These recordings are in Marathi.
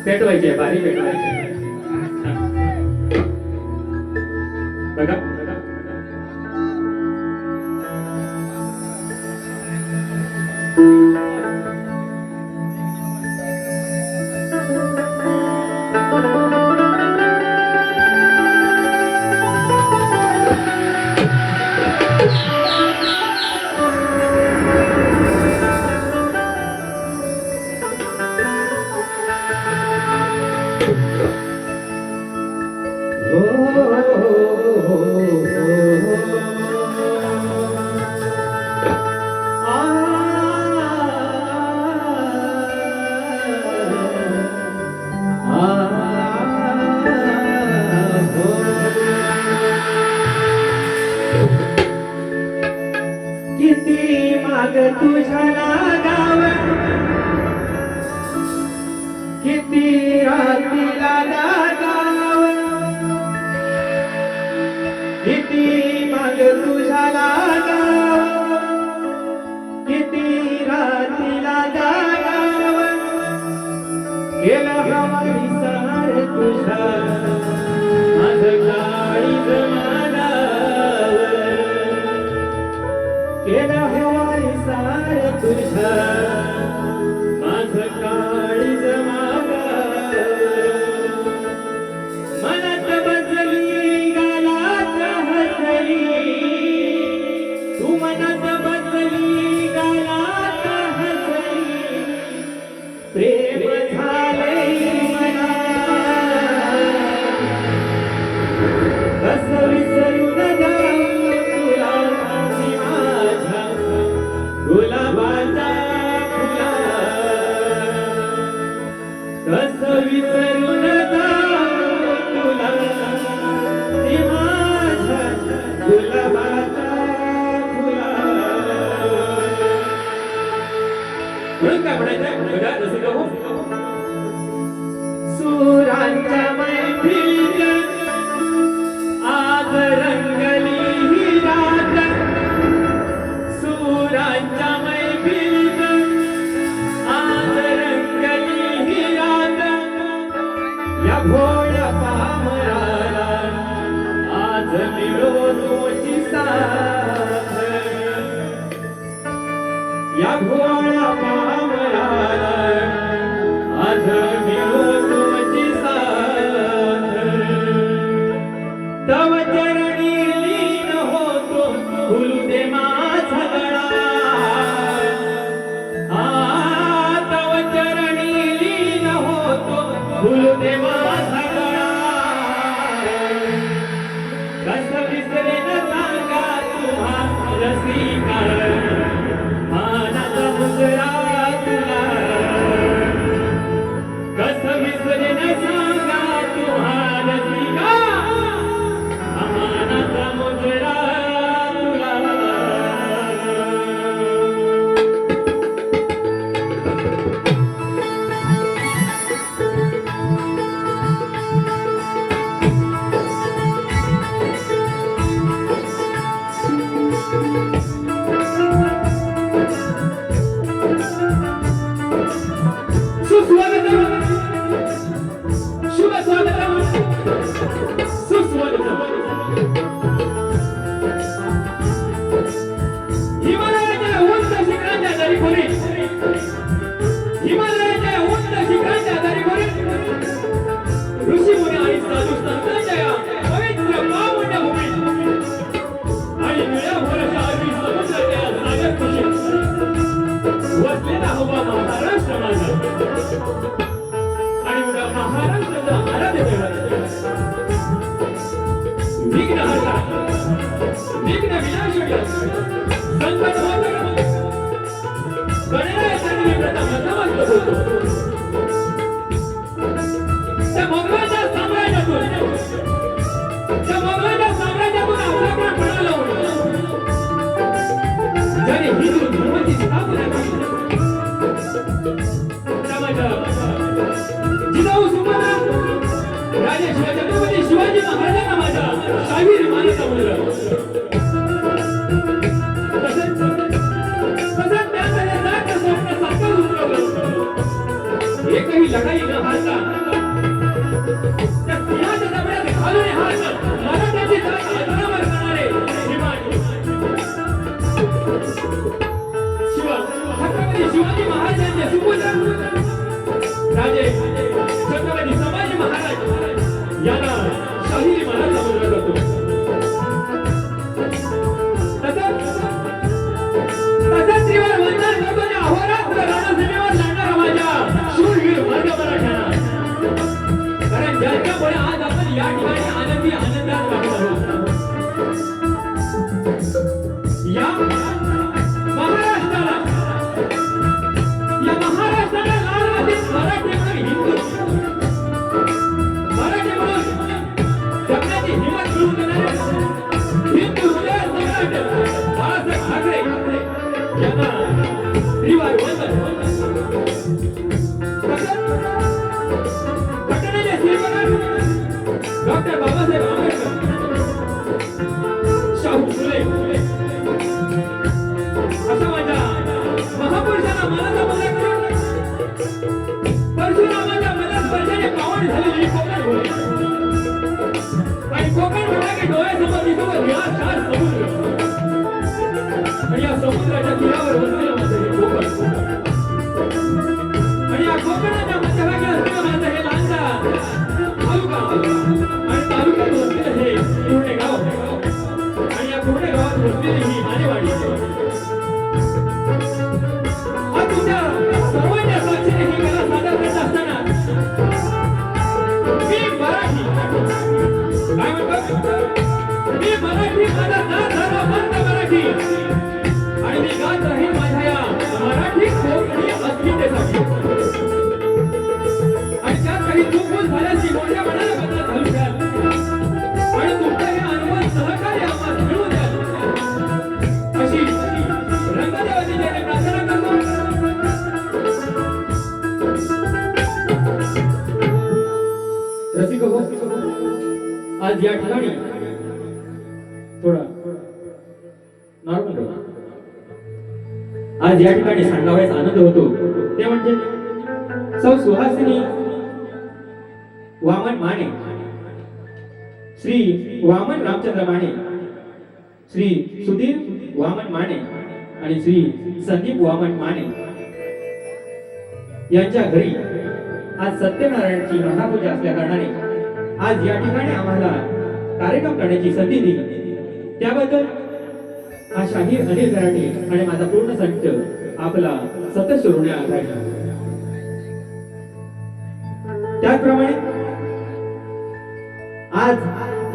पेटवायचे बारी पेटवायचे बघा किती माग तुझ्या लागाव किती रातीला लागाव किती माग तुझ्या लागाव किती रातीला लागाव गेला हवाई सहार तुझा माझं काळीज मानाव गेला हवाई सार तुझा माझं काळीज मानाव मनात बसली गालात हसली तू मनात बसली गालात हसली प्रेम झाले मना कसं विसरून जाऊ तुला माझ्या गुलाबाचा फुला कसं विसरून जाऊ तुला माझ्या गुलाबाचा फुला म्हणून काय म्हणायचं बघा रसिका हो सुरांच्या मैफिलीत आज रंगली ही रात सुरांच्या मैफिलीत आज रंगली ही रात या भोळ्या पामराला आज मिळो तुझी साथ या भोळ्या पामराला आज मिळो तुझी साथ तव चरणी लीन होतो फुलू दे माझा गळा तव चरणी लीन होतो फुलू दे माझा गळा कसं विसरेन सांगा तुम्हा रसिका मानाचा मुजरा तुला कसं विसरेन सांगा तुम्हा रसिका मानाचा मुजरा तुला सुस्वागतम शुभ स्वागतम सुस्वागतम हिमालयाच्या उंच शिखरांच्या दरीखोरी हिमालयाच्या उंच शिखरांच्या दरीखोरी ऋषीमुनी आणि साधू संतांच्या या पवित्र पावन्य भूमीत आणि निळ्या भोराच्या अरबी समुद्राच्या सागर कुशीत वसलेला हवा महाराष्ट्र माझा आणि उद्या महाराष्ट्राचा आराध्य विघ्नहर्ता विघ्न विनाशक संकट मोचक गणरायाचा मी प्रथम नतमस्तक होतो त्या मोगलाच्या साम्राज्यातून आपल्याकडे म्हणाला ज्याने हिंदू धर्माची स्थापना केली जिजाऊ सुमना राजे छत्रपती शिवाजी महाराजांना माझा शाहीर मानाचा मुलगा तसंच एकही लढाई न हारता त्या सिंहाच्या जबड्यात घालून हात मला त्याची अजरामर करणारे श्रीमान छत्रपती शिवाजी महाराजांचे सुपुत्र राजे छत्रपती संभाजी महाराज यांना शाहिरी मला सामोरं करतो. तसंच त्रिवार वंदन करतो त्या अहोरात्र रणसीमेवर लढणारा माझ्या शूरवीर वर्ग मराठ्यांना. कारण ज्यांच्यामुळे आज आपण या ठिकाणी आनंदी आनंदात राहत आहोत. या महाराष्ट्राला लाल मातीत मराठी म्हणून हिंदू मराठी म्हणून जगण्याची हिंमत मिळवून देणारे हिंदू हृदय सम्राट बाळासाहेब ठाकरे यांना त्रिवार वंदन. घटनेचे शिल्पकार डॉक्टर बाबासाहेब आंबेडकर, शाहू फुले अशा माझ्या महापुरुषांना मनाचा मुद्दा करून परशुरामाच्या मनात स्पर्शाने पावन झालेली कोकण भूमी आणि कोकण म्हटलं की डोळ्यासमोर दिसतो निळाशार समुद्र आणि या समुद्राच्या तीरावर वसलेलं माझं हे कोकण आणि या कोकणाच्या मध्यभागी असलेलं माझं हे लहानसा तालुका आणि तालुक्यात वसलेलं हे पूर्ण गाव आणि या पूर्ण गावात वसलेली ही मानेवाडी. तुमच्या सर्वांच्या साक्षीने ही कला सादर करत असताना मी मराठी काय म्हणतो मी मराठी माझा नाद झाला मंद मराठी आणि मी गात राहील माझ्या या मराठी कोकणी अस्मितेसाठी. आणि त्यात काही चूकभूल झाल्याची मोठ्या मनाला बदला घालून द्याल आणि तुमचा हे अनुभव सहकार्य आम्हाला मिळवून द्याल अशी रंगदेवाची जय प्रार्थना करतो. रसिक हो, आज या ठिकाणी थोडा नॉर्मल हो. आज या ठिकाणी सांगावयाचा आनंद होतो ते म्हणजे सौ सुहासिनी वामन माने, श्री वामन रामचंद्र माने, श्री सुधीर वामन माने आणि श्री संदीप वामन माने यांच्या घरी आज सत्यनारायणची महापूजा असल्या कारणाने आज या ठिकाणी आम्हाला कार्यक्रम करण्याची संधी दिली. त्याबद्दल हा शाहीर अनिल गराटे आणि माझा पूर्ण संच आपला सतत ऋणी आहे. त्याचप्रमाणे आज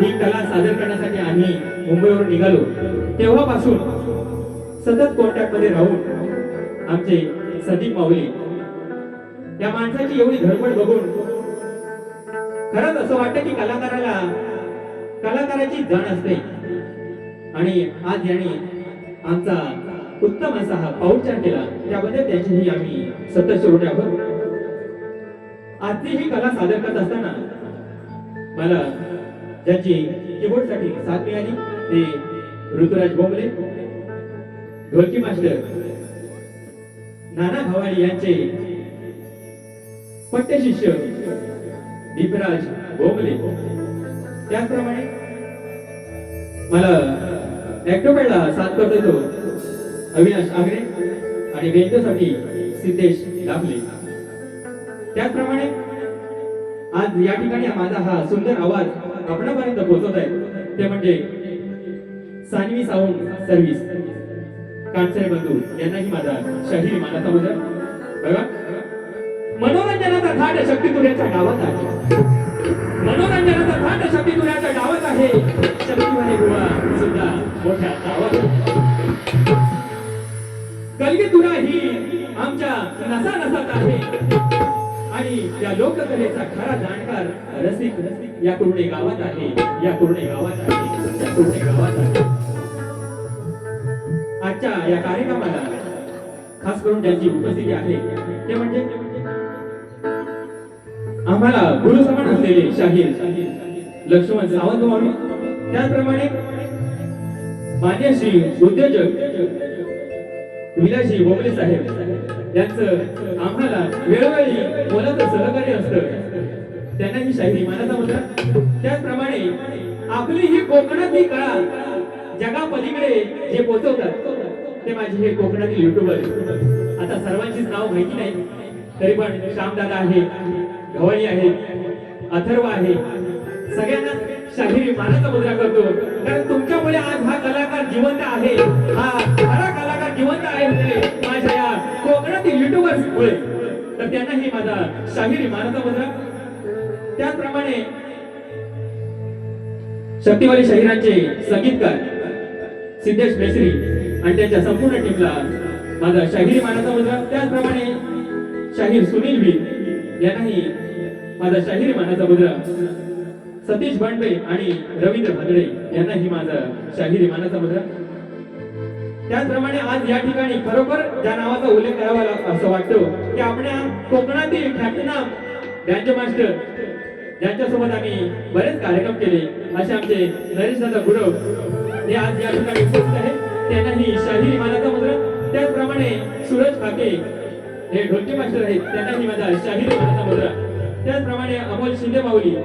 ही कला सादर करण्यासाठी आम्ही मुंबईवरून निघालो तेव्हापासून सतत कॉन्टॅक्ट मध्ये राहून आमचे संदीप माऊली या माणसाची एवढी धडपड बघून खरंच असं वाटतं की कलाकाराची जाण असते. आणि आज यांनी आमचा उत्तम असा हा पाऊलचार केला त्याबद्दल त्यांचीही आम्ही सतत ऋणी आहोत. आजची ही कला सादर करत असताना मला ज्यांची कीबोर्डसाठी साथ मिळाली ते ऋतुराज बोंबले, ढोलकी मास्टर नाना भवानी यांचे पट्टे शिष्य दीपराज बोंबले. त्याचप्रमाणे मला ऍक्टोपॅडला साथ करतो तो अविनाश आगरे आणि बेंचसाठी सिद्धेश दाभले. त्याचप्रमाणे आज या ठिकाणी माझा हा सुंदर आवाज आपणापर्यंत पोहोचत आहे ते म्हणजे सानवी साऊंड सर्व्हिस कांचरे बंधू यांनाही माझा शाहीर मानाचा मुजरा. बघा, मनोरंजनाचा थाट शक्ती तुऱ्याच्या गावात आहे, मनोरंजनाचा थाट शक्ती तुऱ्याच्या गावात आहे, शक्तीवाले बुवा सुद्धा मोठ्या गावात. कलगी तुरा ही आमच्या नसा नसात आहे आणि या लोककलेचा खरा जाणकार रसिक या कुर्डे गावात आहे, या कुर्डे गावात आहे, या कुर्डे गावात आहे. आजच्या या कार्यक्रमाला खास करून ज्यांची उपस्थिती आहे ते म्हणजे आम्हाला गुरु समान असलेले शाहीर लक्ष्मण सावंत मावली, त्याचप्रमाणे मान्य श्री उद्योजक विलासजी बोबले साहेब यांचं आम्हाला वेळोवेळी मोलाचं सहकार्य असतं. त्यांना ही शाहिरी मानाचा मुद्रा. त्याचप्रमाणे आपली ही कोकणातली कळा जगापलीकडे जे पोहोचवतात ते माझे हे कोकणातील युट्यूबर. आता सर्वांचीच नाव माहिती नाही, तरी पण श्यामदादा आहे, गवळी आहे, अथर्व आहे, सगळ्यांना शाहिरी मानाचा मुद्रा करतो. कारण तुमच्यामुळे आज हा कलाकार जिवंत आहे, हा खरा कलाकार जिवंत आहे म्हणजे माझ्या या कोकणातील युट्यूबर्स मुळे. तर त्यांनाही माझा शाहिरी मानाचा मुद्रा. त्याचप्रमाणे शक्तिवाली शाहिरांचे संगीतकार सिद्धेश मेसरी आणि त्यांच्या संपूर्ण टीमला माझा शाहिरी मानाचा मुद्रा. त्याचप्रमाणे शाहीर सुनील वी यांनाही माझा शाहिरी मानाचा मुद्रा. सतीश बांडवे आणि रवींद्र भादळे यांनाही माझा शाहिरी मानाचा मुद्रा. त्याचप्रमाणे आज या ठिकाणी खरोखर ज्या नावाचा उल्लेख करावा असं वाटतो की आपल्या कोकणातील ख्यातनाम गँजो मास्टर ज्यांच्यासोबत आम्ही बरेच कार्यक्रम केले असे आमचे नरेश दादा गुरव हे आज या ठिकाणी उपस्थित आहेत. त्यांनाही शाहिरी मानाचा मुद्रा. त्याचप्रमाणे सूरज खाके हे ढोलकी मास्टर आहेत, त्यांनाही माझा शाहिरी मानाचा मुद्रा. त्याचप्रमाणे अमोल शिंदे माऊली,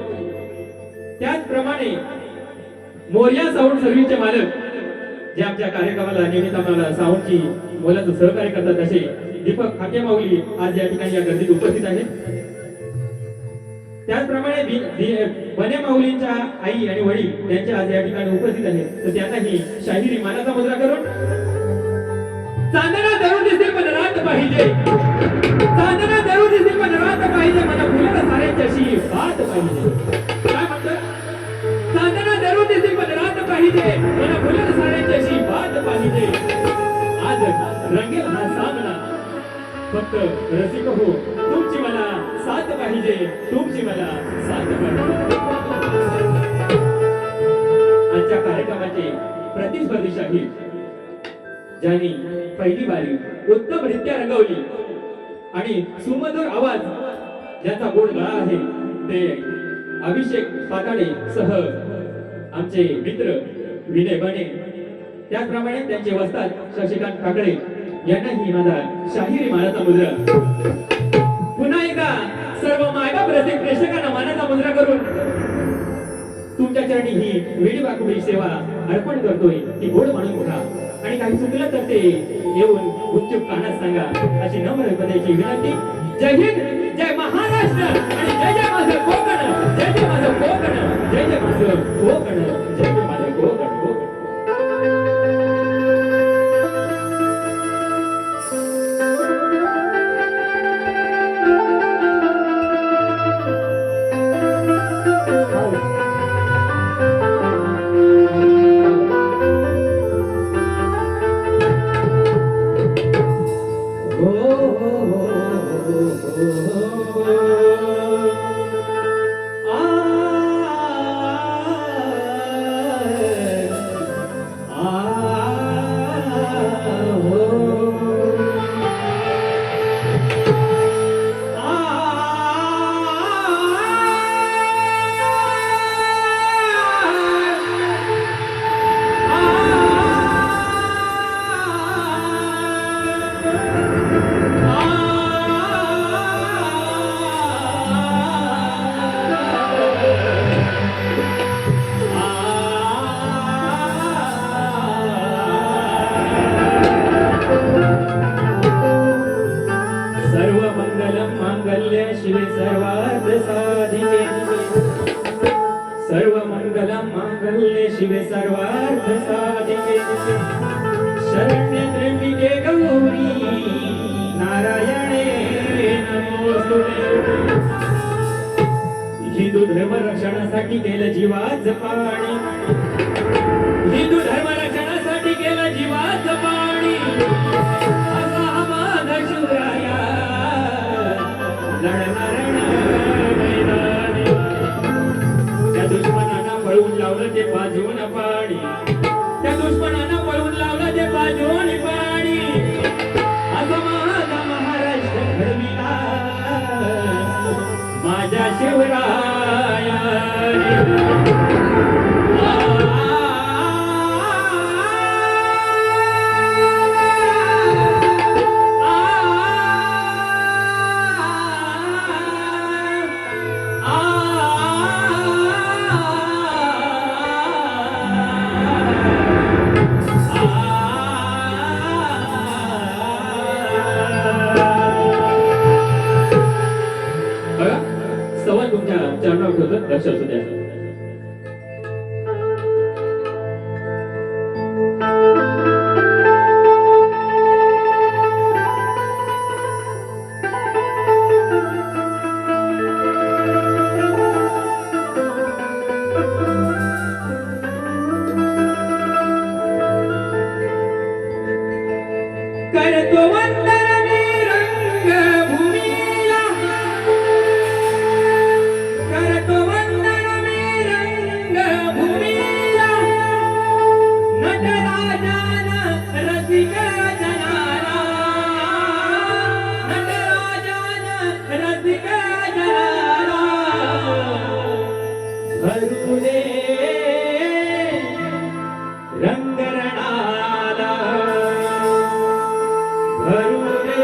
त्याचप्रमाणे मोर्या साऊंड सर्व्हिसचे मालक जे आमच्या कार्यक्रमाला नियमित आम्हाला साऊंडची मोलाचं सहकार्य करतात असे दीपक खाके माऊली आज या ठिकाणी या गर्दीत उपस्थित आहेत. त्याचप्रमाणे बने माऊलींच्या आई आणि वडील त्यांचे आज या ठिकाणी उपस्थित आहेत. तर त्यांनाही शाहिरी मानाचा मुद्रा करून चांदणा धरून दिसते पण रात पाहिजे, चांदणा धरून दिसते पण रात पाहिजे, मला फुलं साऱ्यांच्याशी बात पाहिजे. काय म्हणतात? चांदणा धरून दिसते पण रात पाहिजे, मला फुलं साऱ्यांच्याशी बात पाहिजे. आज रंगेल हा सामना, फक्त रसिक हो तुमची मला साथ पाहिजे, तुमची मला साथ पाहिजे. आजच्या कार्यक्रमाचे प्रतिस्पर्धी शाहीर ज्यांनी पहिली बारी उत्तमरित्या रंगवली आणि सुमधुर आवाज ज्याचा गोड गळा आहे ते अभिषेक पाताडे सह आमचे मित्र विनय बने. त्याचप्रमाणे त्यांचे वस्ताद शशिकांत काकडे यांनाही माझा शाहिरी मानाचा मुद्रा. पुन्हा एकदा सर्व मायबाप रसिक प्रेक्षकांना मानाचा मुद्रा करून तुमच्या चरणी ही वेडी वाकुडी सेवा अर्पण करतोय. ती गोड म्हणून उठा आणि काही चुकलं तर ते येऊन गुपचूप कानात सांगा अशी नम्रपणाची विनंती. जय हिंद, जय महाराष्ट्र आणि जय जय माझं कोकण, जय जय माझं कोकण, जय जय माझं कोकण, जय जय माझं कोकण. शिवे सर्वार्थ साधिके शरण्य त्र्यंबिके गौरी नारायणे नमोस्तुते. हिंदू धर्म रक्षणासाठी केलं जीवाचं पाणी, हिंदू धर्म रक्षणासाठी केलं जीवाचं पाणी. असा माझा शिवराया लढणार मैदानी. त्या दुश्मनांना पळवून लावलं ते बाजून पाणी, त्या दुश्मनांना पळवून लावलं ते बाजून पाणी. असा माझा महाराष्ट्र घडविला माझ्या शिवराया. आ जनाला नटराजन रसिक जनाला भरू दे रंगरणाला भरू दे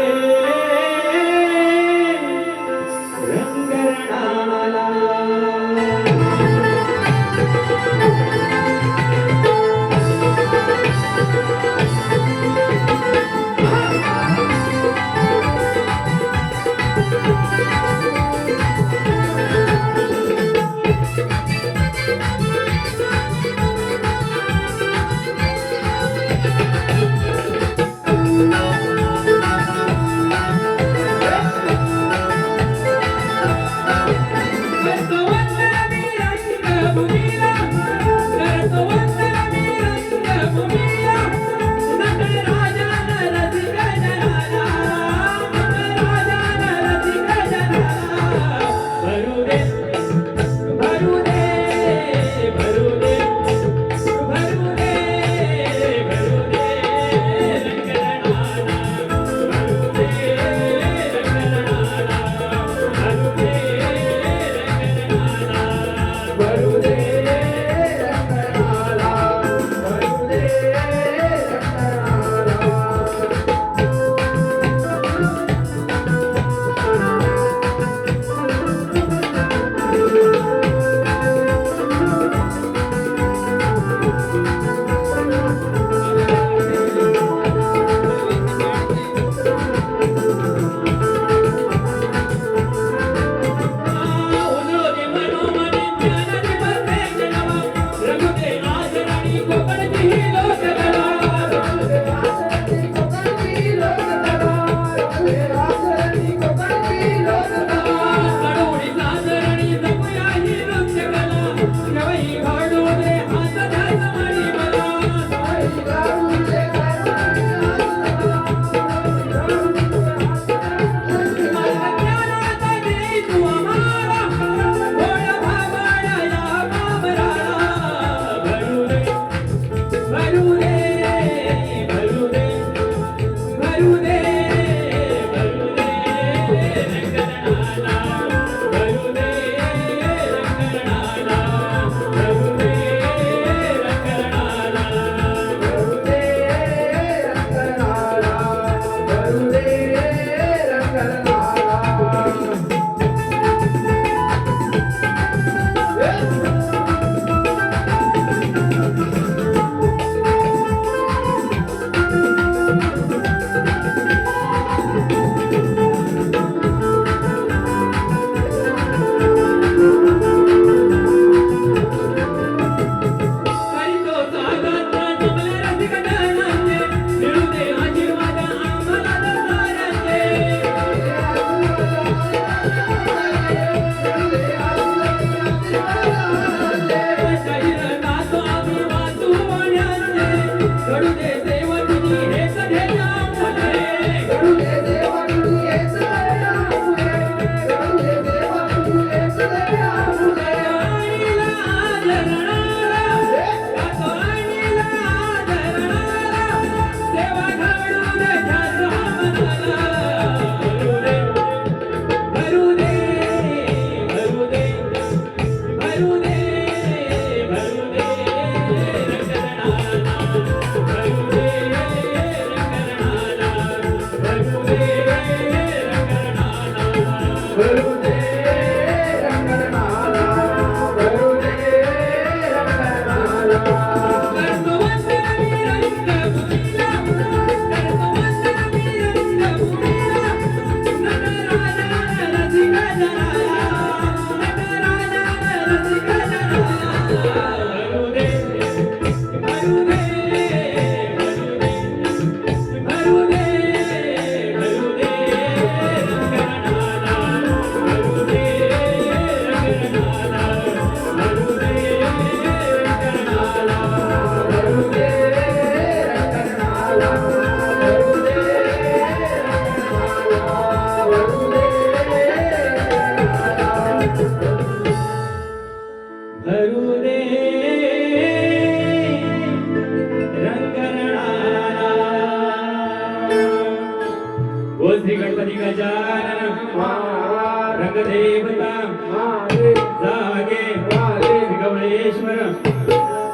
रंगरणाला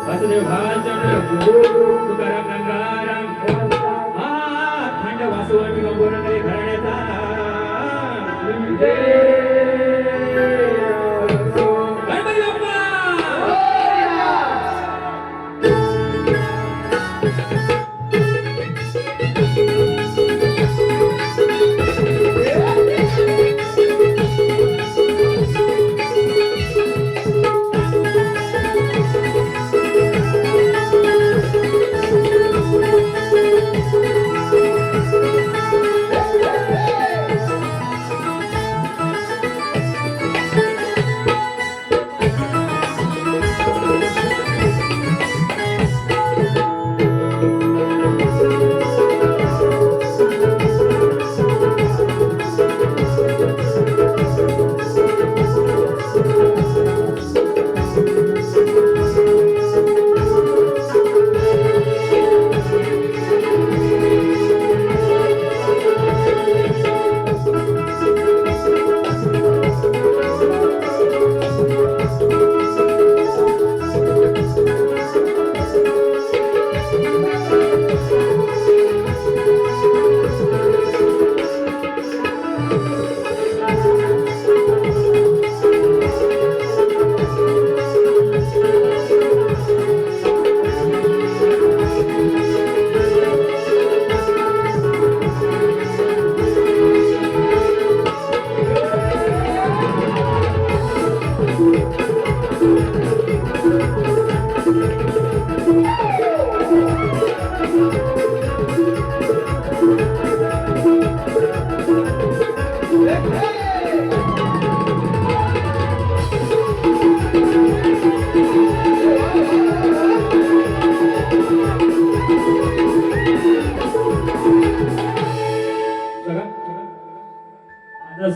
वासुदेव भालचंद्र तुकाराम गंगाराम खंड वासुवानी गंगोरकडे घराण्याचा गणपती बाप्पा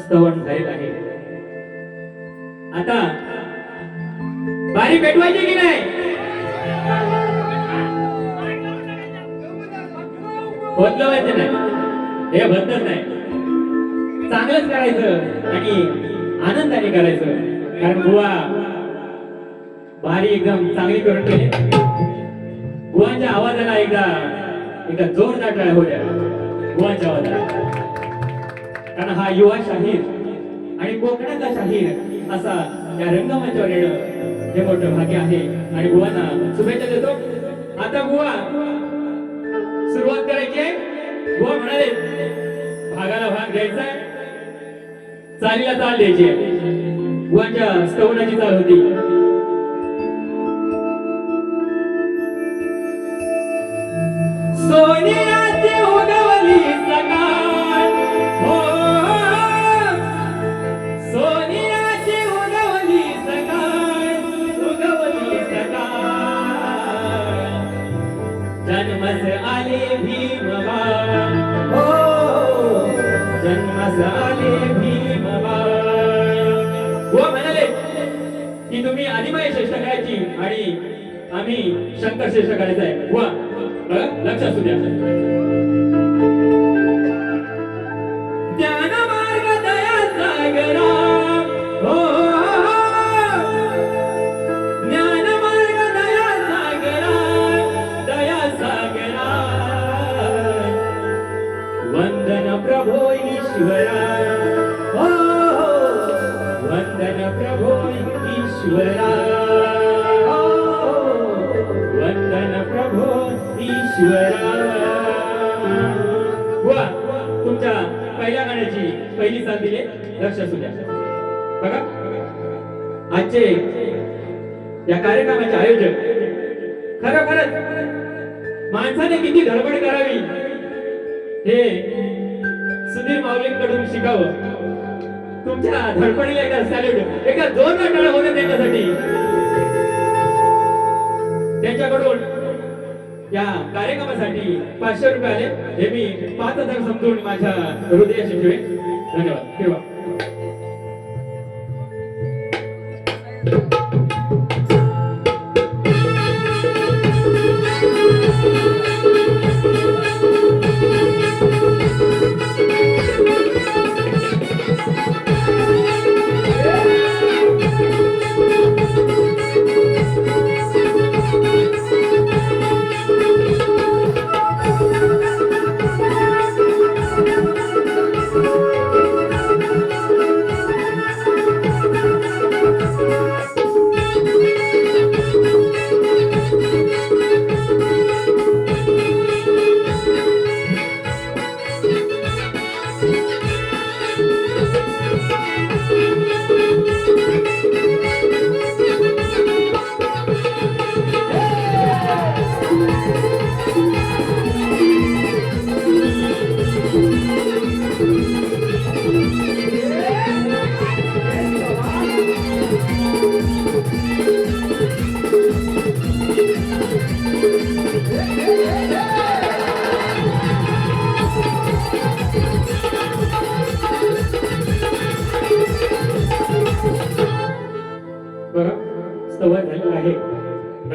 स्तवन झालेलं आहे. आता बारी पेटवायची की नाही? बदलवायचं नाही, हे बदलत नाही. चांगलंच करायचं आणि आनंदाने करायचं. कारण बुवा बारी एकदम चांगली करून गेली. बुवांच्या आवाजाला एकदा जोरदार टाळ्या होत्या बुवांच्या आवाजाला. कारण हा युवा शाहीर आणि कोकणातला शाहीर असा या रंगमंचावर येणं हे मोठं भाग्य आहे. आणि बुवांना शुभेच्छा देतो. आता बुवा सुरुवात करायची आहे. बुवा म्हणाले भागाला भाग द्यायचा, चालीला चाल द्यायची आहे. बुवांच्या स्तवनाची चाल होती. सोनियाची उगवली सकाळ, हो सोनियाची उगवली सकाळ, उगवली सकाळ. जन्मस आले भीमबाळ, हो जन्मस आले भीमबाळ. हो म्हणाले की तुम्ही आदिमाई श्रेष्ठ करायची आणि आम्ही शंकर श्रेष्ठ करायचं आहे. वा लक्ष असू द्या. ज्ञान मार्ग दया सागरा, हो ज्ञान मार्ग दया सागरा, दया सागरा. वंदन प्रभो ईश्वरा, हो वंदन प्रभो ईश्वरा, वंदन प्रभो ईश्वरा. बुवा तुमच्या पहिल्या गाण्याची पहिली साथ दिली. लक्ष असू द्या. बघा आजचे या कार्यक्रमाचे आयोजक खरोखरच माणसाने किती धडपड करावी हे सुधीर माऊलींकडून शिकावं. तुमच्या धडपडीला एकदा सॅल्यूट, एका जोरदार टाळ्या होत्या त्यांच्यासाठी. त्यांच्याकडून या कार्यक्रमासाठी 500 रुपये आले. हे मी 5000 समजून माझ्या हृदयाशी ठेवे. धन्यवाद. ठेवा.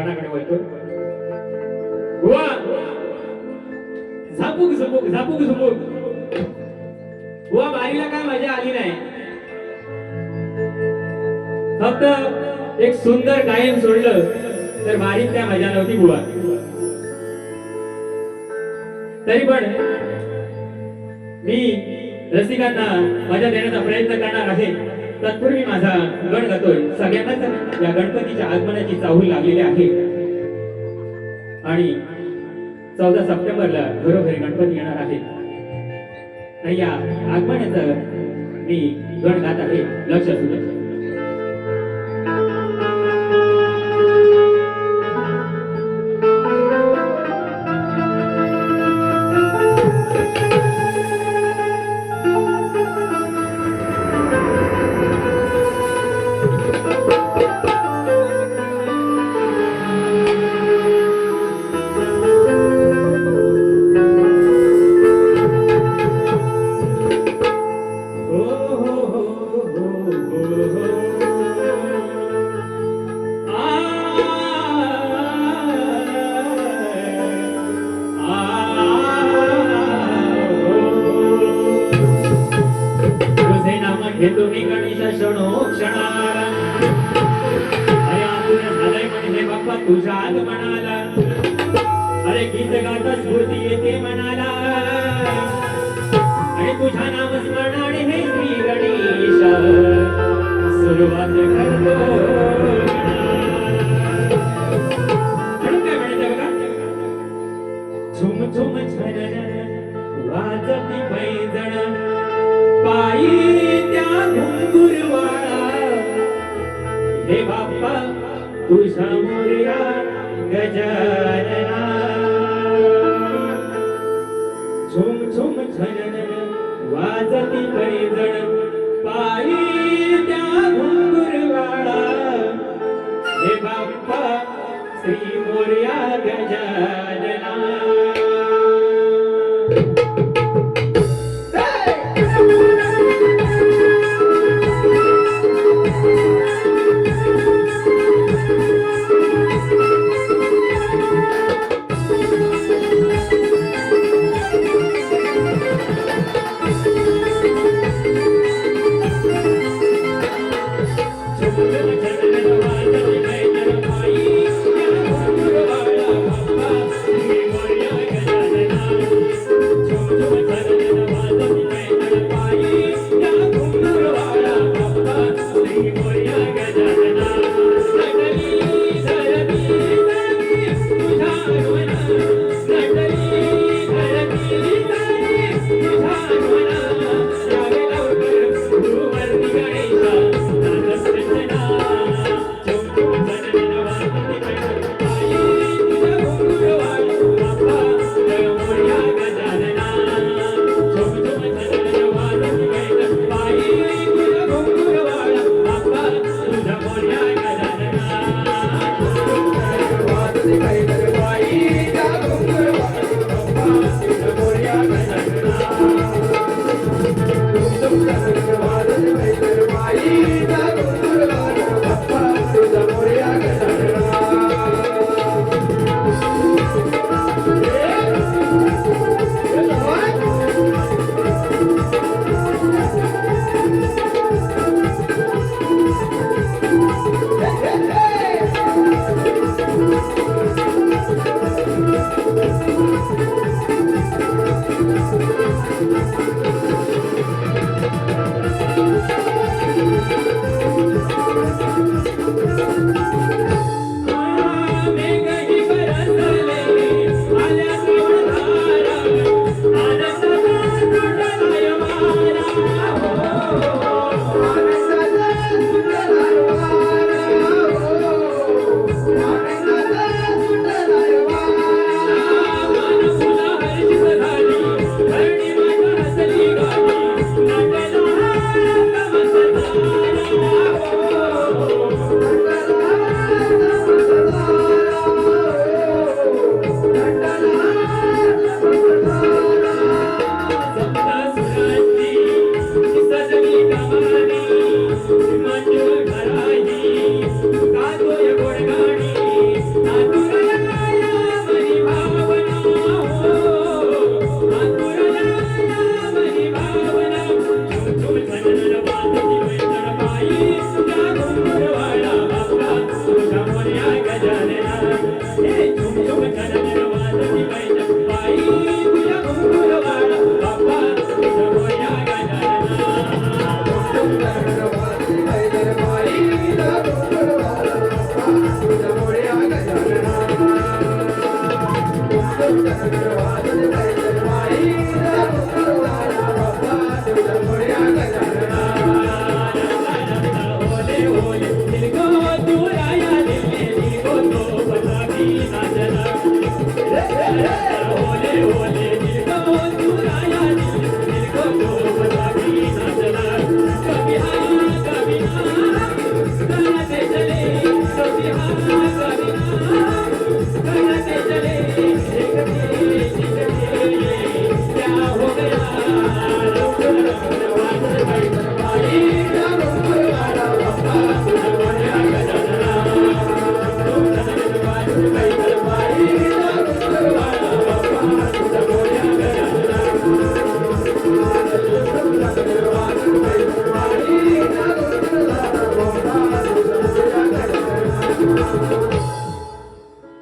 गणाकडे वळतो. बुवा झापूक झुपूक झापूक झुपूक. बुवा बारीला काय मजा आली नाही. फक्त एक सुंदर गायन सोडलं तर बारीक काय मजा नव्हती बुवा. तरी पण मी रसिकांना मजा देण्याचा प्रयत्न करणार आहे. तत्पूर्वी माझा गण गातोय. सगळ्यांनाच या गणपतीच्या आगमनाची चाहूल लागलेली आहे आणि 14 सप्टेंबरला घरोघरी गणपती येणार आहे आणि या आगमनाचं मी गण गात आहे. लक्ष असू दे. घेतो मी गणेश क्षणो क्षणाला. अरे आतून झालंय म्हणजे बाप्पा तुझ्या आगमनाला. अरे गीत गाता स्फूर्ती येते मनाला आणि तुझ्या नामस्मरणाने हे श्री गणेश सुरुवात करतो. म्हणून काय म्हणायचं बघा. झुम झुम झनन वाजती पैजण पायी त्या घुंगुरवाळा. हे बाप्पा तुझा मोरया गजानना. झुम झुम झनन वाजती पैजण पायी त्या घुंगुरवाळा. हे बाप्पा श्री मोरया गजानना.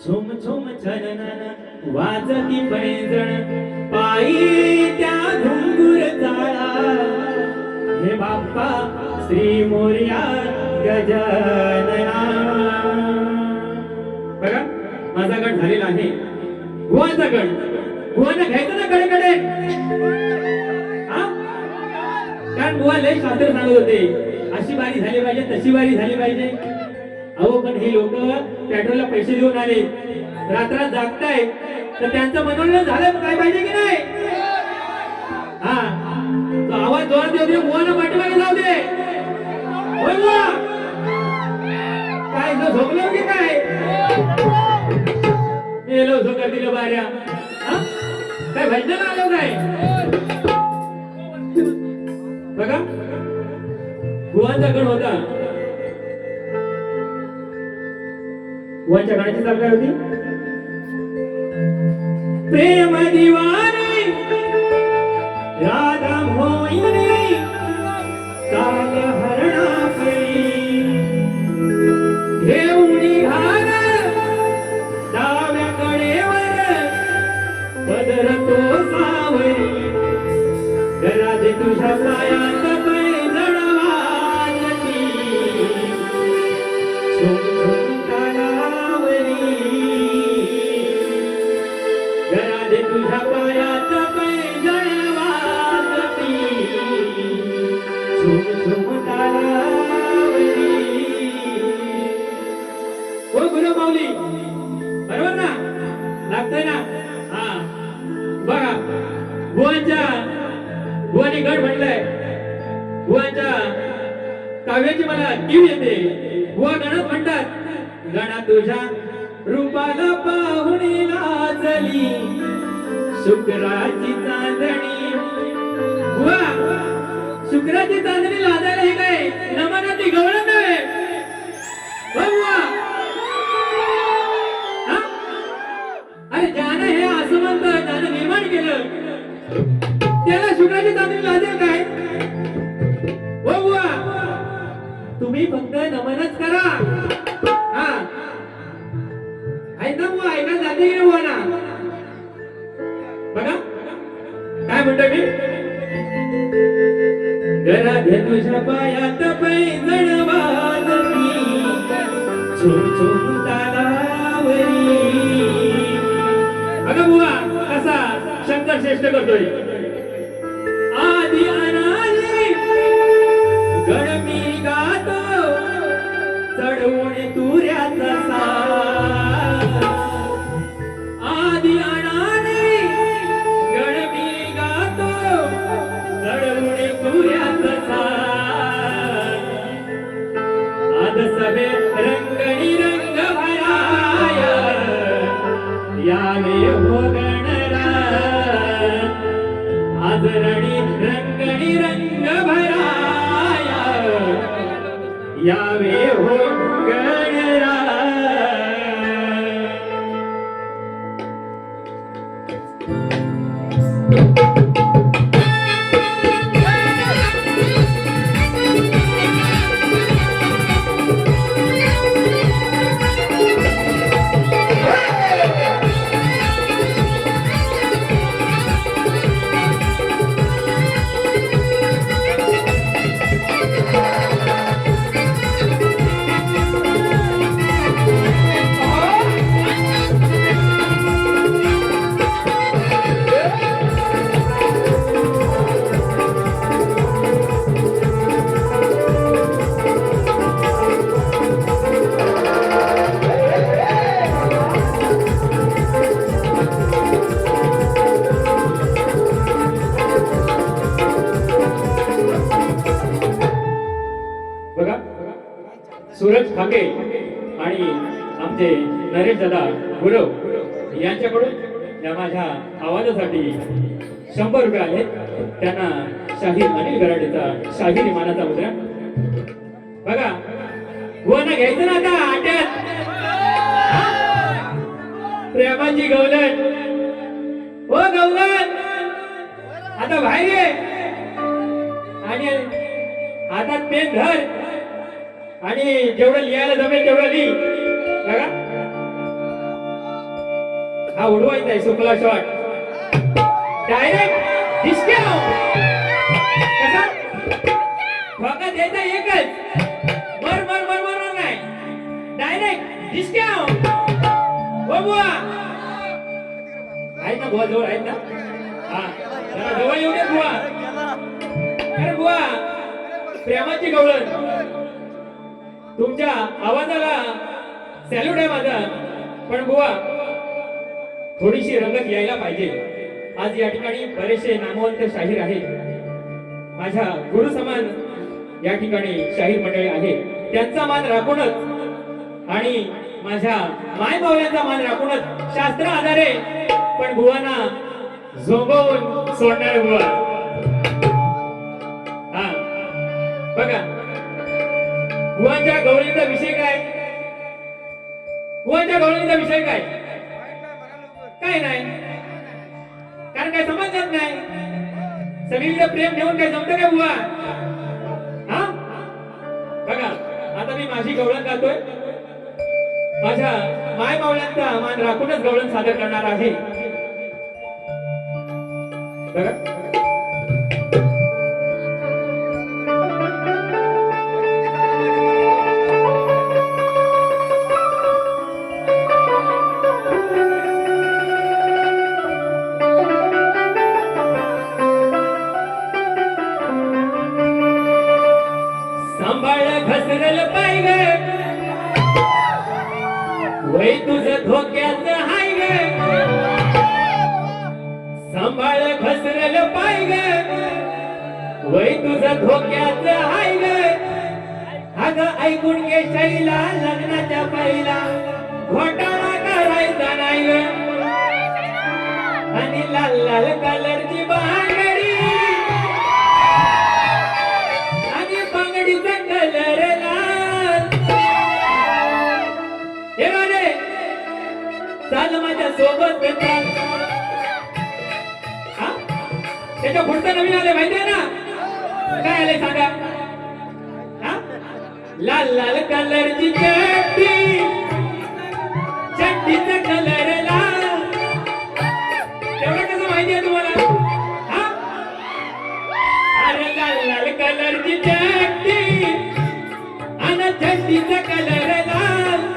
झुम झुम छननन वाजती पैंजण पायी त्या घुंगूर ताळा हे बाप्पा श्री मोरया गजानना. बघा माझा गण झालेला आहे गुहाचा गण. गुहांना घ्यायचं ना गडकडे, कारण बुवा लय शास्त्र सांगत होते अशी बारी झाली पाहिजे तशी बारी झाली पाहिजे. अहो पण हे लोक पेट्रोलला पैसे देऊन आले, रात्रात जागताय, तर त्यांचं मनोरंजन झालं काय पाहिजे की नाही. हा तो आवाज जोरात येऊ दे, बुवाला पाठीमागे जाऊ दे. होय बुवा, काय झोपलं की काय गेलो झोका दिलं बाऱ्या. काय भजन आलं काय. बघा गुहांचा गण होता. गुहांच्या गणाची चाल काय होती. प्रेम दिवाने राधा मोहिनी काल हरणा परी घेऊनी घाल डाव्या कडेवर पदर तो सावरी राधे तुझ्या पायात पैंजण वाजती झुम झुम तालावरी. राधे तुझ्या पायात पैंजण वाजती झुम झुम तालावरी. हो गुरु माऊली बरोबर ना, लागतंय ना. हा बघा गुहाने गड म्हटलंय. गुहाच्या काव्याची मला कीव येते. गुहा गणात म्हणतात गणा तुझ्या रूपाला पाहुणी लाजली शुक्राची चांदणी. गुहा शुक्राची चांदणी लाजायला हे काय नमनाची गवळण नव्हे. अरे ज्यानं हे असं म्हणतं, ज्यानं निर्माण केलं त्याला शुक्राची चांदणी लाजेल काय. हो बुवा, तुम्ही फक्त नमनच करा. हा ऐक ना बुवा, ऐका जाते की बुवा ना. बघा काय म्हणतोय मी. राधे तुझ्या पायात पैंजण वाजती झुम झुम तालावरी. बघा बुवा कसा शंकर श्रेष्ठ करतोय. आदि अनादि गण मी गातो चढवून तुऱ्याचा सार. आदि अनादि गण मी गातो चढवून तुऱ्याचा सार. आज सभे रंगणी रंग भराय यावे हो गणराज. आज रणी रंगणी रंग भराया यावे हो गणराज. सूरज खाके आणि आमचे नरेश दादा गुरव यांच्याकडून या माझ्या आवाजासाठी 100 रुपये आहेत. त्यांना शाहीर अनिल गराडेचा शाहीर मानाचा मुद्रा. बघा गुहांना घ्यायचं ना आता आट्यात. प्रेमाची गवलन हो गवलन आता बाहेर ये आणि हातात पेन धर आणि जेवढं लिहायला जमेल तेवढं लिही. बघा हा उडवायचा आहे सुकला शॉट डायरेक्ट डिस्क्या कसा ठोका द्यायचा एकच बर बर बर बर नाही डायरेक्ट डिस्क्या हो बुवा आहेत ना बुवा जवळ आहेत ना हा जरा जवळ येऊ दे बुवा अरे बुवा प्रेमाची गवळण तुमच्या आवाजाला सॅल्यूट आहे माझा पण बुवा थोडीशी रंगत यायला पाहिजे आज या ठिकाणी बरेचसे नामवंत शाहीर आहेत माझ्या गुरु समान या ठिकाणी शाहीर मंडळी आहेत त्यांचा मान राखूनच आणि माझ्या माय मावल्यांचा मान राखूनच शास्त्र आधारे पण बुवांना झोंबवून सोडणार बुवा हा बघा बुवांच्या गवळीचा विषय काय बुवांच्या गवळीचा विषय काय काय नाही कारण काय समजत नाही सगळीकडे प्रेम घेऊन काय जमतं काय बुवा हा बघा आता मी माझी गवळण गातोय माझ्या माय मावल्यांचा मान राखूनच गवळण सादर करणार आहे बघा वै तुझं धोक्याचं हाय ग सांभाळ घसरल पाय ग वै तुझं धोक्याचं हाय ग अगं ऐकून घे शैला लग्नाच्या पहिला घोटाळा करायचा नाही ग आणि लाल लाल कलरची बांगडी आणि बांगडीचा कलर चाल माझ्या सोबत त्याच्या पुढचं नवीन आले माहिती आहे ना काय आले सांगा लाल लाल कलरची चड्डी चड्डीचा कलर लाल एवढं कसं माहिती आहे तुम्हाला अरे लाल लाल कलरची चड्डी आणि चड्डीचा कलर लाल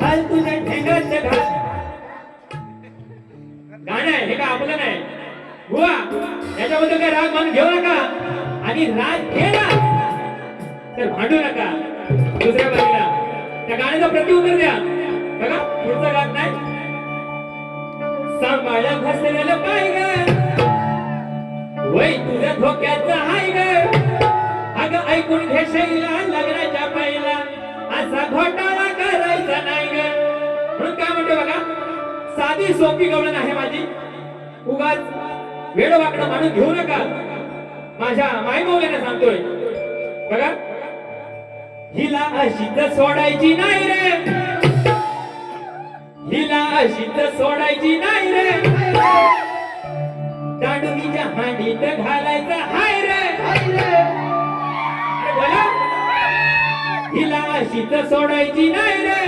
घाल तुझ्या ठेंगात घाल गाणं आहे हे का आपलं नाही बुवा याच्याबद्दल काय राग मान घेऊ नका आणि राग घेला तर भांडू नका दुसऱ्या बाजूला त्या गाण्याचं प्रत्युत्तर द्या बघा पुढचं गात नाही सांभाळ घसरल पाय ग वै तुझ्या धोक्याचं हाय ग अगं ऐकून घे शैला लग्नाच्या पहिला असा घोटाळा करायचा नाही ग म्हणून काय म्हणतो बघा साधी सोपी गवळण आहे माझी उगाच वेळ वाकडं मानून घेऊ नका माझ्या माय मावल्याने सांगतोय बघा हिला अशीच सोडायची नाही रे हिला अशीच सोडायची नाही रे दांडुकीच्या हांडीत घालायचं हाय रे बोला हिला अशीच सोडायची नाही रे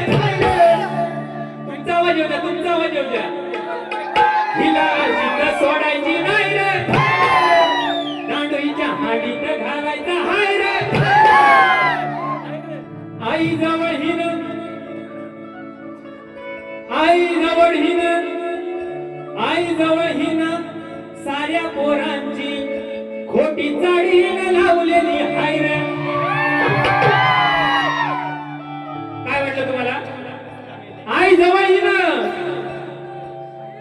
तुमचा आवाज येऊ द्या तुमचा आवाज येऊ द्या हिला अशीच सोडायची नाही रे दांडुकीच्या हांडीत घालायचं हाय रे आई जवळ हिन आई जवळ हिन आई जवळ हिन साऱ्या पोरांची खोटी चाळी लावलेली हाय रे काय वाटलं तुम्हाला आई जवळ हिन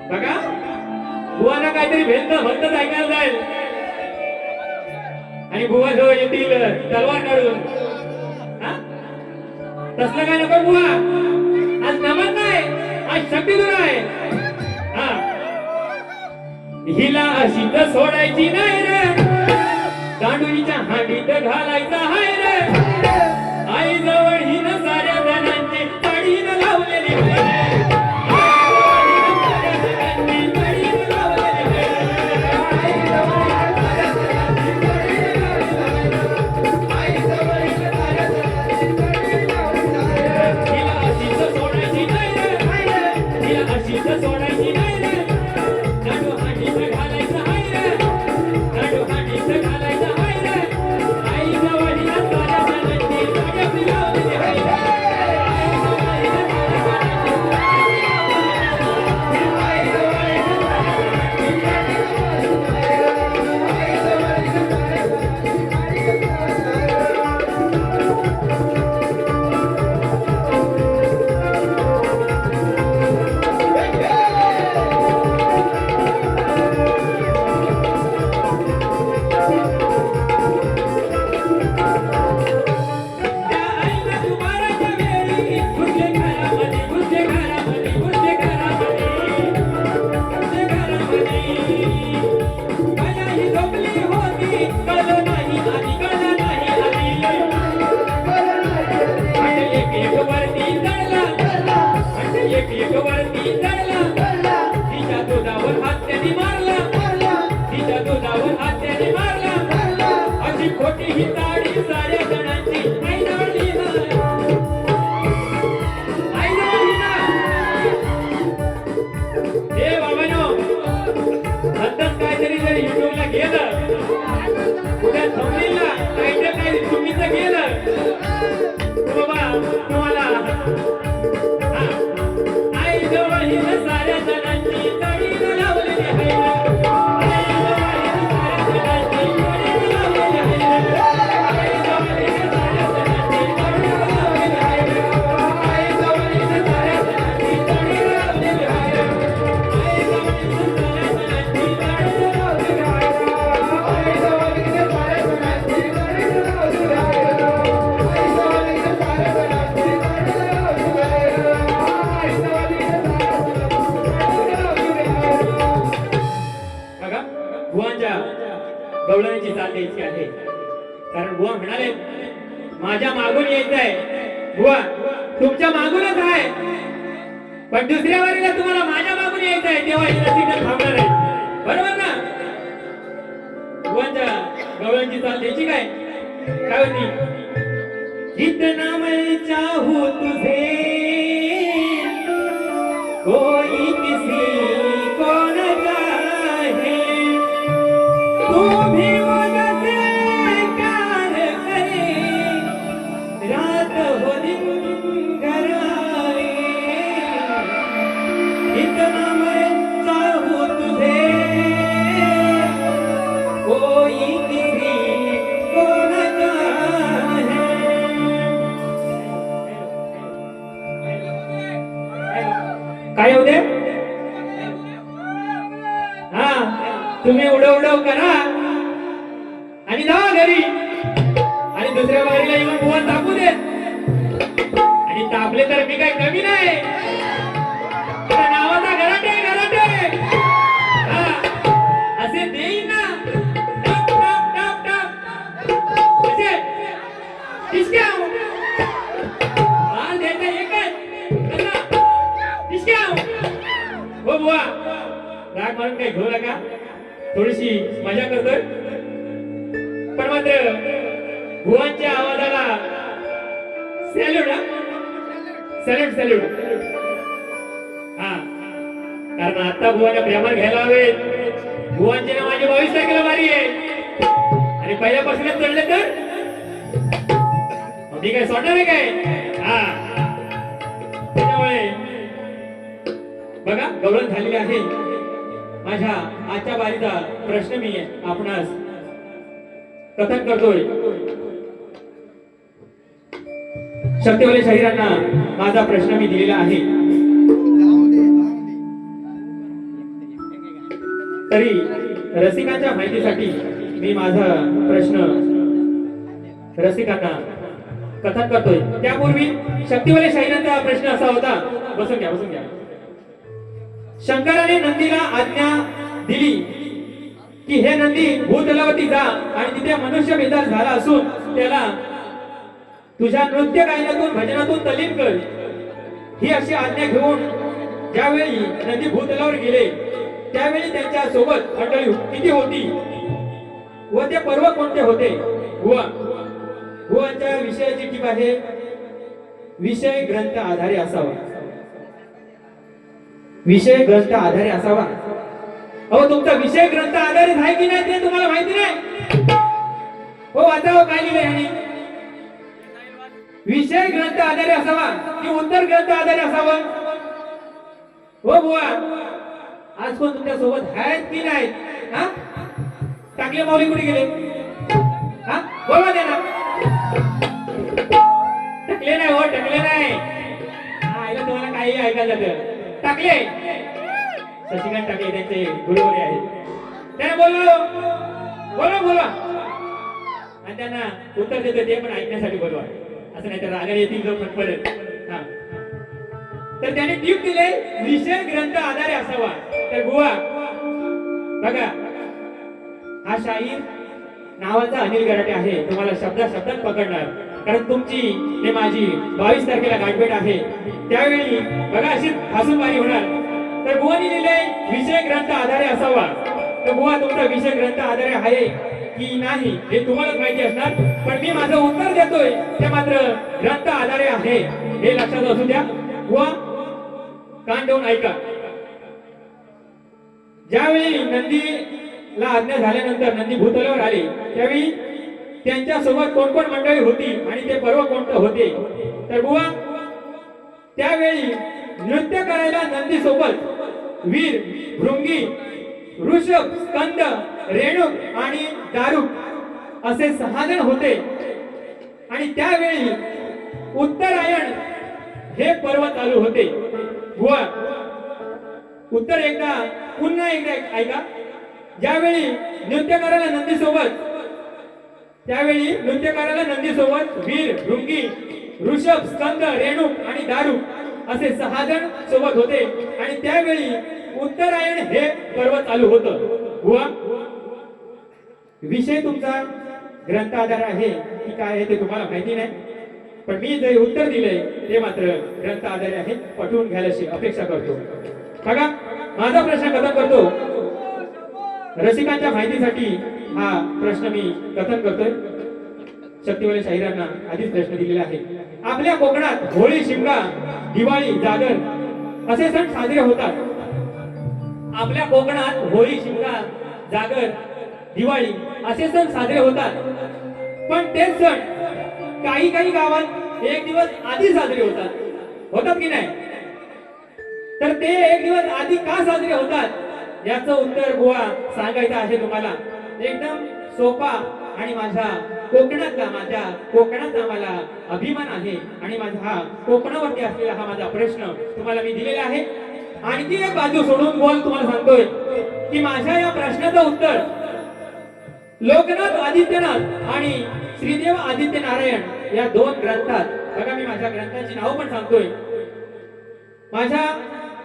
बघा बुवाना काहीतरी भेटतं भलतच ऐकायला जाईल आणि बुवा जवळ येतील तलवार काढून तसलं काय नको बुवा आज नमन नाही आज शक्ती दूर आहे हिला अशीच सोडायची नाही रे दांडुकीच्या हांडीत घालायचा हाय रे आई जवळ हिन साऱ्या जणांची ताडीन लावलेली बुवा म्हणाले माझ्या मागून यायचंय. बुवा तुमच्या मागूनच आहे, पण दुसऱ्या वारीला तुम्हाला माझ्या मागून यायचंय, तेव्हा ही रसिकता थांबणार आहे. बरोबर ना? बुवांच्या गवळणची चाल त्याची काय काय होती? जितना मैं चाहूं तुझे कोई किसी को न चाहे, तू भी मुझसे प्यार करे, रात हो दिन घर आए. जितना मैं चाहूं तुझे कोई किसी को न चाहे. काय होते? हा तुम्ही उडव करा आणि जा घरी, आणि दुसऱ्या वारीला येऊन बुवा तापू दे. आणि तापले तर मी काय कमी नाही, त्या नावाचा घराटे घराटे हा असे देईन ना. टप टप टप टप असे किसक्या माल द्यायचा एकच कसा किसक्या. हो बुवा राग मारून काही घेऊ नका, थोडीशी मजा करतोय, पण मात्र बुवांच्या आवाजाला सॅल्यूट. Salute salute. हा कारण आता बुवाने प्रेमात घ्यायला हवेत. बुवांची ना माझी 22 तारखेला वारी आहे, आणि पहिल्यापासूनच चढले तर मी काय सोडणार आहे काय? हा त्याच्यामुळे बघा गवळण झालेली आहे. माझ्या आजच्या वारीचा प्रश्न मी आपणास कथन करतोय. शक्तिवाले शाहिरांना माझा प्रश्न मी दिलेला आहे, तरी रसिकांच्या माहितीसाठी मी माझा प्रश्न रसिकांना कथन करतोय. त्यापूर्वी शक्तिवाले शाहिरांचा प्रश्न असा होता. बसून घ्या बसून घ्या. शंकराने नंदीला आज्ञा दिली की हे नंदी भूतलावरती जा आणि तिथे मनुष्य बेजार झाला असून त्याला तुझ्या नृत्य गायनातून भजनातून तल्लीन कर. ही अशी आज्ञा घेऊन ज्यावेळी नंदी भूतलावर गेले त्यावेळी त्यांच्या सोबत मंडळी किती होती व ते पर्व कोणते होते? भुवांच्या विषयाची टीप आहे. विषय ग्रंथ आधारे असावा. विषय ग्रंथ आधारे असावा. अहो तुमचा विषय ग्रंथ आधारित आहे की नाही ते तुम्हाला माहिती नाही. हो वाचावं काय लिहिलंय यांनी. विषय ग्रंथ आधारे असावा की उत्तर ग्रंथ आधारे असावा? हो बुवा आज कोण तुमच्या सोबत आहेत की नाही? हा टाकले माऊली कुठे गेले? हा बोलवा दे ना. टाकले नाही हो टाकले नाही. हा आईला तुम्हाला काही ऐकायला जातं. टाकले शशिकांत टाकले त्यांचे गुरुवारी आहेत. त्यांना बोलवा बोलवा बोलवा आणि त्यांना उत्तर देतो ते पण ऐकण्यासाठी बोलवा. असं नाही तर रागाने येतील लोक परत. हा तर त्याने टीप दिले विषय ग्रंथ आधारे असावा. तर बुवा बघा हा शाहीर नावाचा अनिल गराटे आहे. तुम्हाला शब्दात पकडणार कारण तुमची हे माझी 22 तारखेला गाठभेट आहे. त्यावेळी बघा अशी हसून वारी होणार. तर बुवानी लिहिले विषय ग्रंथ आधारे असावा. तर बुवा तुमचा विषय ग्रंथ आधारे आहे की नाही हे तुम्हालाच माहिती असणार, पण मी माझं उत्तर देतोय ते मात्र ग्रंथ आधारे आहे हे लक्षात असू द्या. बुवा कान देऊन ऐका. ज्यावेळी नंदीला आज्ञा झाल्यानंतर नंदी भूतलावर आले त्यावेळी त्यांच्या सोबत कोण कोण मंडळी होती आणि ते पर्व कोणतं होते? तर बुवा त्यावेळी नृत्य करायला नंदी सोबत वीर, भृंगी, ऋषभ, स्कंद, रेणुक आणि दारुक असे 6 जण होते. आणि त्यावेळी उत्तरायण हे पर्व चालू होते. बुवा उत्तर एकदा पुन्हा एकदा ऐका. ज्यावेळी नृत्य करायला नंदी सोबत वीर, भृंगी, ऋषभ, स्कंद, रेणुक आणि दारुक असे 6 जण सोबत होते. आणि त्यावेळी उत्तरायण हे पर्व चालू होतं. बुवा विषय तुमचा ग्रंथ आधार आहे की काय आहे ते तुम्हाला माहिती नाही, पण मी जे उत्तर दिले ते मात्र ग्रंथ आधारे आहे, पटवून घ्यायची अपेक्षा करतो. बघा, माझा प्रश्न कथन करतो. रसिकांच्या माहितीसाठी हा प्रश्न मी कथन करतोय. शक्तिवाले शाहिरांना आधीच प्रश्न दिलेला आहे. आपल्या कोकणात होळी, शिमगा, दिवाळी, जागर असे सण साजरे होतात. आपल्या कोकणात होळी, शिमगा, जागर, दिवाळी असे सण साजरे होतात. पण तेच सण काही काही गावात एक दिवस आधी साजरे होतात की नाही? तर ते एक दिवस आधी का साजरे होतात याचं उत्तर बुवा सांगायचं आहे तुम्हाला. एकदम सोपा आणि माझ्या कोकणाचा मला अभिमान आहे आणि माझा हा कोकणावरती असलेला हा माझा प्रश्न तुम्हाला मी दिलेला आहे. आणखी एक बाजू सोडून बोल तुम्हाला सांगतोय की माझ्या या प्रश्नाचं उत्तर लोकनाथ आदित्यनाथ आणि श्रीदेव आदित्य नारायण या दोन ग्रंथात. बघा, मी माझ्या ग्रंथांची नाव पण सांगतोय. माझ्या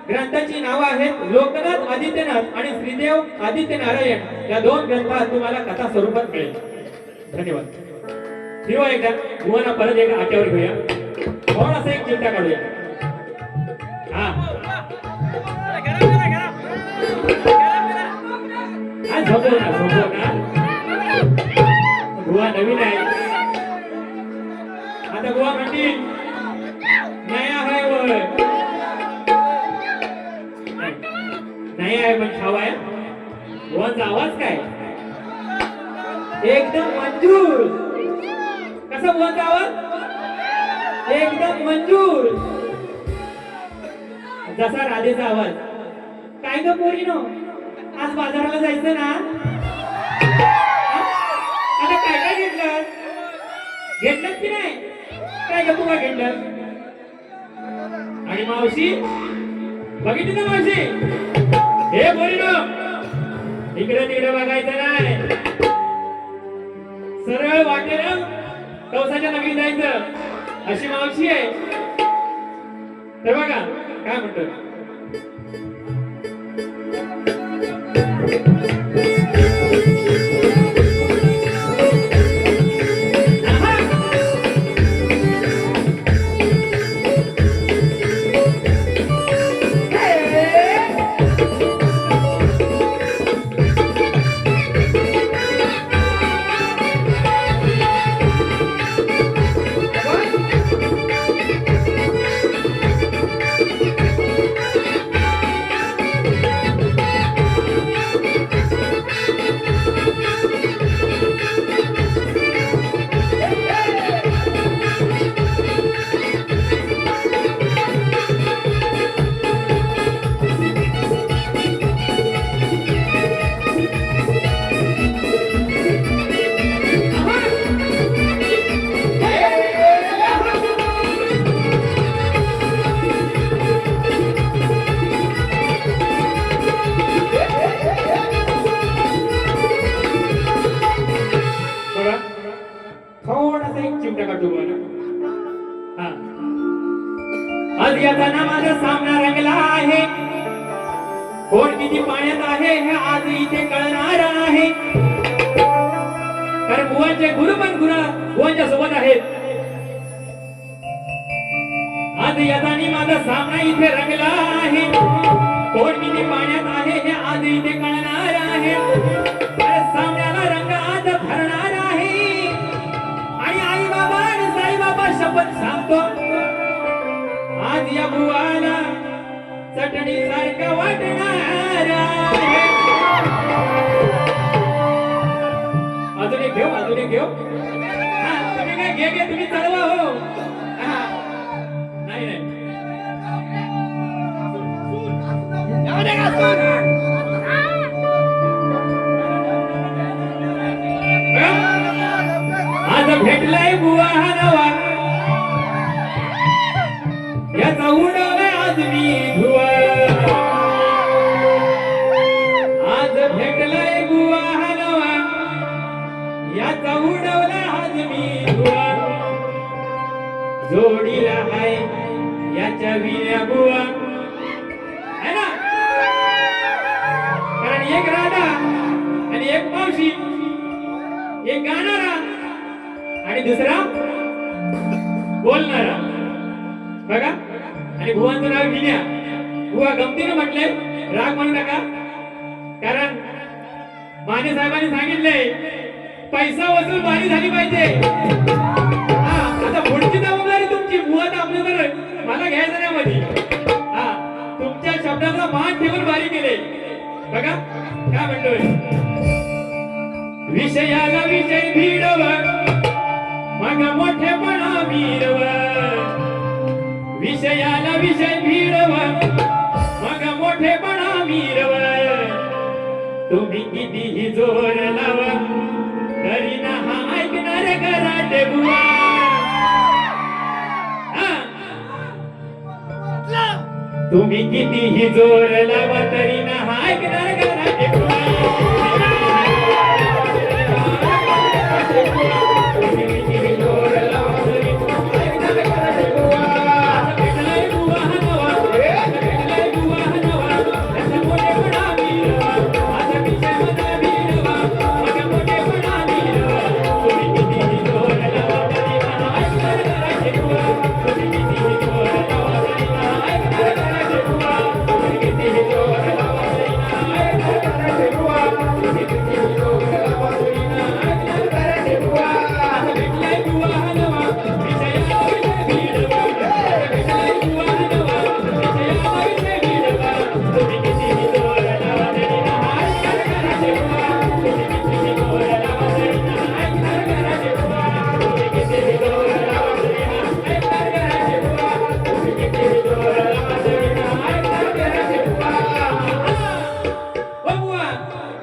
ग्रंथाची नावं आहेत लोकनाथ आदित्यनाथ आणि श्रीदेव आदित्य नारायण या दोन ग्रंथात तुम्हाला कथा स्वरूपात मिळेल. धन्यवाद. फिरवा एकदा गुवाना, परत एकदा आट्यावर घेऊया, थोडासा एक चिमटा काढूया. हा, झोपव ना. गुवा नवीन आहे. आता गुवा म्हणतील नया आहे वर नाही आहे, पण खावा आहे. गुवाचा आवाज काय एकदम मंजूर. कसा गुवाचा आवाज एकदम मंजूर, जसा राधेचा आवाज. काय ग पोरीनो, आज बाजाराला जायचं ना? आता काय काय घेतलं की नाही? काय ग तुला घेतलं? आणि मावशी बघितली ना मावशी? हे पोरीनो, इकडे तिकडे बघायचं नाही, सरळ वाटेनं कौसाच्या नगरी जायचं, अशी मावशी आहे. तर बघा काय म्हणतो. आज याचा माझा सामना रंगला आहे, कोण किती पाण्यात आहे हे आज इथे कळणार आहे. कारण बुवांचे गुरु पण बुवांच्या सोबत आहेत. आज याचा माझा सामना इथे रंगला आहे, कोण किती पाण्यात आहे हे आज इथे कळणार आहे. सामन्याला रंग आज भरणार आहे आणि आई बाबा आणि साई बाबा शपथ सांगतो, आज या बुवाला चटणी सारखं वाटणार आहे. अजून एक घेऊ. हा, तुम्ही काय घे तुम्ही चढवा हो. नाही आज भेटलाय बुवा हा नवा, याचा उडवलाय आज मी धुवा. आज भेटलाय बुवा हा नवा, याचा उडवलाय आज मी धुवा. जोडीला हाय याच्या विण्या बुवा, है ना? दुसरा बोलणारा. बघा, आणि भुवांचं नाव विन्या. बुवा गमतीनं म्हटले, राग म्हणू नका, कारण माने साहेबांनी सांगितले पैसा वसूल बारी झाली पाहिजे. हा, आता पुढची जबाबदारी तुमची. बुवा तर आपलं तर मला घ्यायचं नाही मध्ये. हा, तुमच्या शब्दाचा मान ठेवून बारी केले. बघा काय म्हणतोय, विषयाला विषय भिडव मग मोठेपणा मीरव. विषयाला विषय भिडव मग मोठेपणा मीरव. तुम्ही कितीही जोर लाव तरी ना हा ऐकणार कराटे बुवा. तुम्ही कितीही जोर लावा तरी ना हा ऐकणार कराटे बुवा.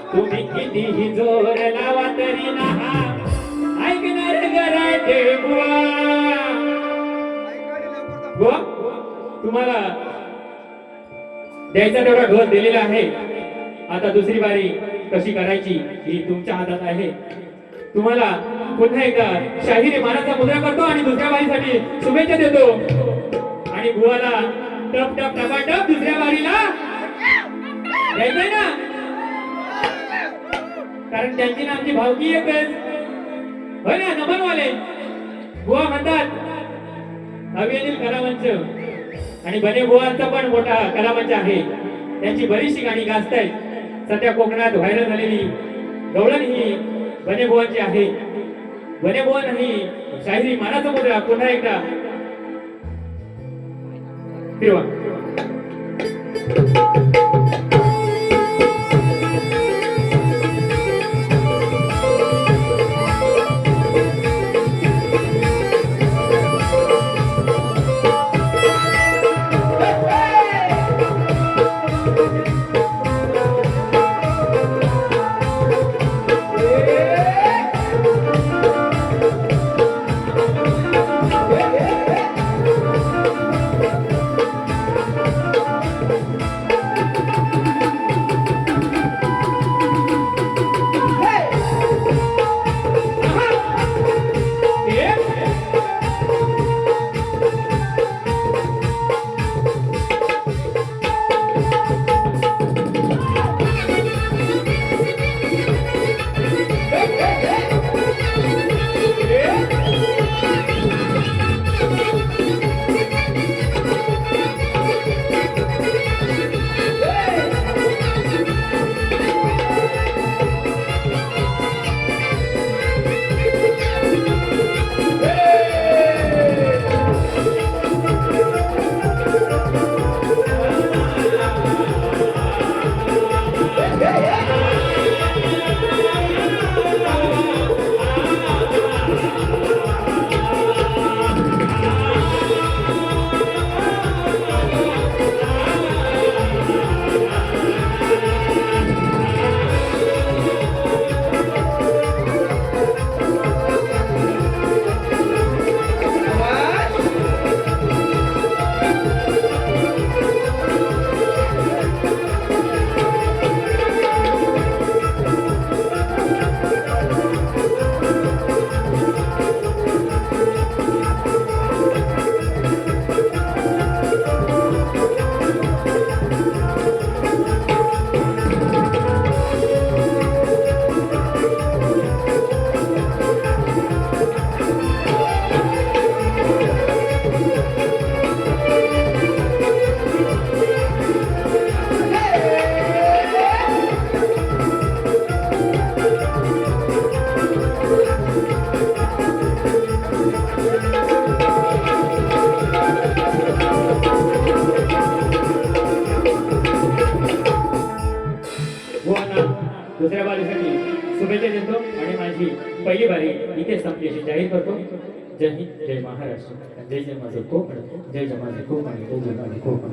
तुम्ही कितीही जोर लावा तरी ना ऐकणार कराटे बुवा. बुवा, तुम्हाला द्यायचा तेवढा घोष दिलेला आहे. आता दुसरी बारी कशी करायची ही तुमच्या हातात आहे. तुम्हाला पुन्हा एकदा शाहिरी मानाचा मुद्रा करतो आणि दुसऱ्या बारीसाठी शुभेच्छा देतो. आणि बुवाला टप टप टपाटप दुसऱ्या बारीला द्यायचंय ना, कारण त्यांची ना आमची भावकी एकच होय ना. नमनवाले बुवा म्हणतात हवेतील कलामंच, आणि बने बुवांचा पण मोठा कलामंच आहे. त्यांची बरीचशी गाणी गाजतायत. सध्या कोकणात व्हायरल झालेली गवळण ही बने बुवांची आहे. बने बुवान ही शाहिरी मानाचा मुद्रा पुन्हा एकदा फिरवा. दुसऱ्या बारीसाठी शुभेच्छा देतो आणि माझी पहिली बारी इथे संपली अशी जाहीर करतो. जय हिंद, जय महाराष्ट्र, जय जय माझं कोकण, जय जय माझं कोकण, जय जय माझं कोकण.